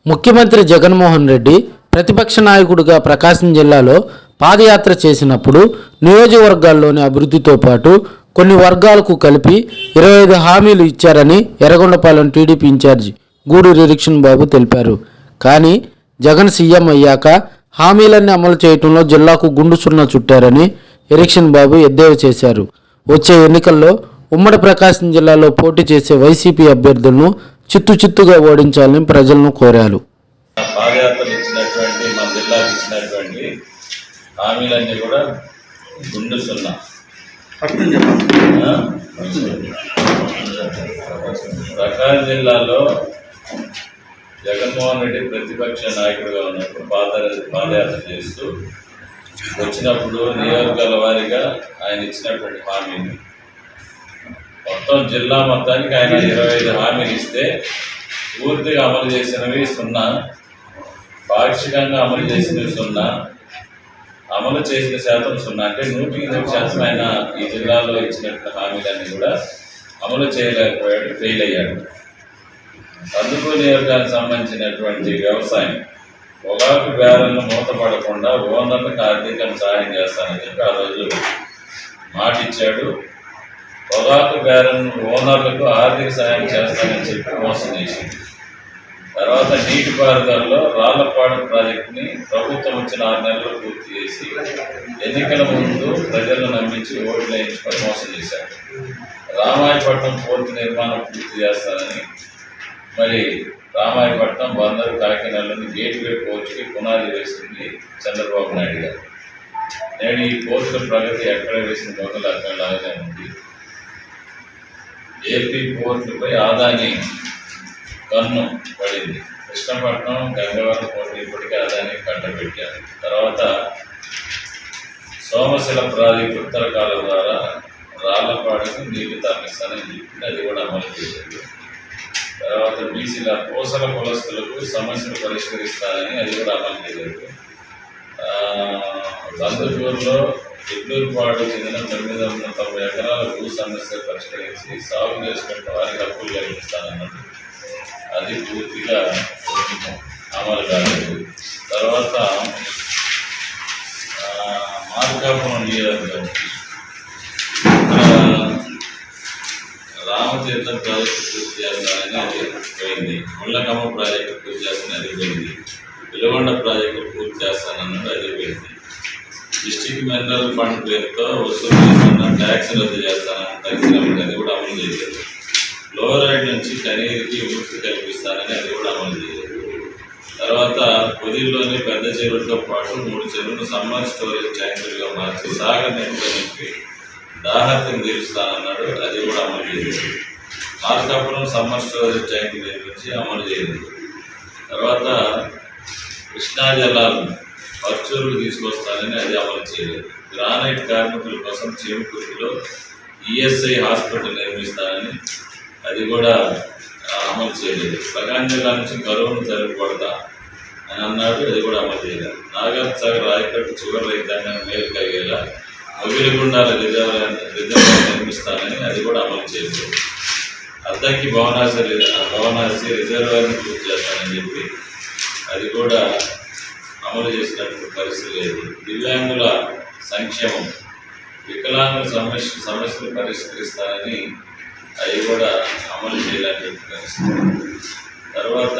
ముఖ్యమంత్రి జగన్మోహన్ రెడ్డి ప్రతిపక్ష నాయకుడిగా ప్రకాశం జిల్లాలో పాదయాత్ర చేసినప్పుడు నియోజకవర్గాల్లోని అభివృద్ధితో పాటు కొన్ని వర్గాలకు కలిపి 25 హామీలు ఇచ్చారని ఎర్రగొండపాలెం టీడీపీ ఇన్ఛార్జి గూడూరి ఎరిక్షన్ బాబు తెలిపారు. కానీ జగన్ సీఎం అయ్యాక హామీలన్నీ అమలు చేయడంలో జిల్లాకు గుండు సున్నా చుట్టారని ఎరిక్షన్ బాబు ఎద్దేవా చేశారు. వచ్చే ఎన్నికల్లో ఉమ్మడి ప్రకాశం జిల్లాలో పోటీ చేసే వైసీపీ అభ్యర్థులను చిత్తుగా ఓడించాలని ప్రజలను కోరారు. పాదయాత్ర ఇచ్చినటువంటి మన జిల్లాకు ఇచ్చినటువంటి హామీలన్నీ కూడా గుండు సున్నా. ప్రకాశం జిల్లాలో జగన్మోహన్ రెడ్డి ప్రతిపక్ష నాయకుడిగా ఉన్నప్పుడు పాదయాత్ర చేస్తూ వచ్చినప్పుడు నియోజకవర్గాల వారీగా ఆయన ఇచ్చినటువంటి హామీని మొత్తం జిల్లా మొత్తానికి ఆయన 25 హామీలు ఇస్తే పూర్తిగా అమలు చేసినవి 0, పాక్షికంగా అమలు చేసినవి 0, అమలు చేసిన శాతం 0. అంటే 100% ఆయన ఈ జిల్లాలో ఇచ్చినటువంటి హామీలన్నీ కూడా అమలు చేయలేకపోయాడు, ఫెయిల్ అయ్యాడు. అందుకు నియోజకానికి సంబంధించినటువంటి వ్యవసాయం పొగాకు బేరాలను మూతపడకుండా ఓనర్లకు ఆర్థికంగా సహాయం చేస్తానని చెప్పి ఆ రోజు మాట ఇచ్చాడు. పొగాకు బేరం ఓనర్లకు ఆర్థిక సహాయం చేస్తానని చెప్పి మోసం చేసింది. తర్వాత నీటిపారుదలలో రాళ్లపాడు ప్రాజెక్టుని ప్రభుత్వం వచ్చిన 6 నెలలు పూర్తి చేసి ఎన్నికల ముందు ప్రజలను నమ్మించి ఓట్లు వేయించుకొని మోసం చేశారు. రామాయపట్నం పోర్టు నిర్మాణం పూర్తి చేస్తానని మరి రామాయపట్నం బందరు కాకినాడలోని గేట్వే పోర్టుకి పునాది వేసింది చంద్రబాబు నాయుడు గారు. నేడు ఈ పోర్టుల ప్రగతి ఎక్కడ వేసిన దొంగలు అక్కడలాగానే ఉంది. ఏపీ పోర్టులపై ఆదాని కన్ను పడింది. కృష్ణపట్నం గంగవరం పోర్టు ఇప్పటికే ఆదాని కట్టబెట్టారు. తర్వాత సోమశిల ప్రాజెక్టు ఉత్తర కాలం ద్వారా రాళ్లపాడుకు నీళ్లు తరలిస్తానని చెప్పింది, అది కూడా అమలు చేశారు. తర్వాత బీసీల పూసల కులస్తులకు సమస్యలు పరిష్కరిస్తానని అది కూడా అమలు చేశారు. బందుపూర్లో ఎడ్లూరుపాడు చెందిన 990 ఎకరాల భూ సమస్య పరిష్కరించి సాగు చేసుకుంటే వారికి హక్కులు కల్పిస్తానన్నది అది పూర్తిగా అమలు కాలేదు. తర్వాత మార్కాపురం నియోజకవర్గం రామతీర్థం ప్రాజెక్టు పూర్తి చేస్తానని అది పోయింది. ముళ్ళకమ్మ ప్రాజెక్టు పూర్తి చేస్తానని అది పోయింది. వెలుగొండ ప్రాజెక్టు పూర్తి చేస్తానన్నది అది పోయింది. డిస్ట్రిక్ట్ మినరల్ ఫండ్ పేరుతో వసూలు చేస్తున్న ట్యాక్స్ రద్దు చేస్తానని తగ్గినప్పుడు అది కూడా అమలు చేయలేదు. ఫ్లోరైడ్ నుంచి కనీరికి విముక్తి కల్పిస్తానని అది కూడా అమలు చేయలేదు. తర్వాత పొదిల్లోని పెద్ద చెరువులతో పాటు 3 చెరువులు సమ్మర్ స్టోరేజ్ ట్యాంకులుగా మార్చి సాగర్ నీటితో నింపి దాహార్తిని తీరుస్తానన్నాడు, అది కూడా అమలు చేయలేదు. మార్కాపురం సమ్మర్ స్టోరేజ్ ట్యాంకు నిర్మించి అమలు చేయలేదు. తర్వాత కృష్ణా జలాలు పర్చూరుకు తీసుకొస్తానని అది అమలు చేయలేదు. గ్రానైట్ కార్మికుల కోసం చేమకుర్తిలో ఈఎస్ఐ హాస్పిటల్ నిర్మిస్తానని అది కూడా అమలు చేయలేదు. ప్రకాశం జిల్లా నుంచి కరువును తరిమికొడతా అని అన్నాడు, అది కూడా అమలు చేయలేదు. నాగార్జున సాగర్ రాయకట్టు చివరి రైతాంగాన్ని మేలు కలిగేలా మొగిలిగుండాల రిజర్వ్ నిర్మిస్తానని అది కూడా అమలు చేయలేదు. అద్దంకి భవనాసి రిజర్వాయర్ని పూర్తి చేస్తానని చెప్పి అది కూడా అమలు చేసినటువంటి పరిస్థితి లేదు. దివ్యాంగుల సంక్షేమం వికలాంగుల సమస్యలు పరిష్కరిస్తానని అది కూడా అమలు చేయలేని పరిస్థితి. తర్వాత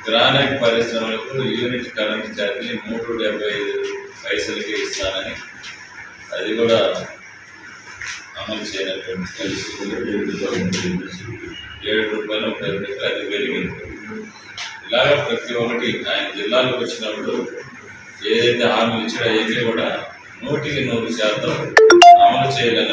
గ్రానైట్ పరిశ్రమలకు యూనిట్ కరెంట్ ఛార్జీ 3.75 పైసలకి ఇస్తానని అది కూడా అమలు చేయనటువంటి పరిస్థితి. 7 రూపాయలు 30 అది పెరిగింది. ఇలాగ ప్రతి ఒక్కటి ఆయన జిల్లాలో వచ్చినప్పుడు ఏదైతే హామీ ఇచ్చాడో అవన్నీ కూడా 100% అమలు చేయలేని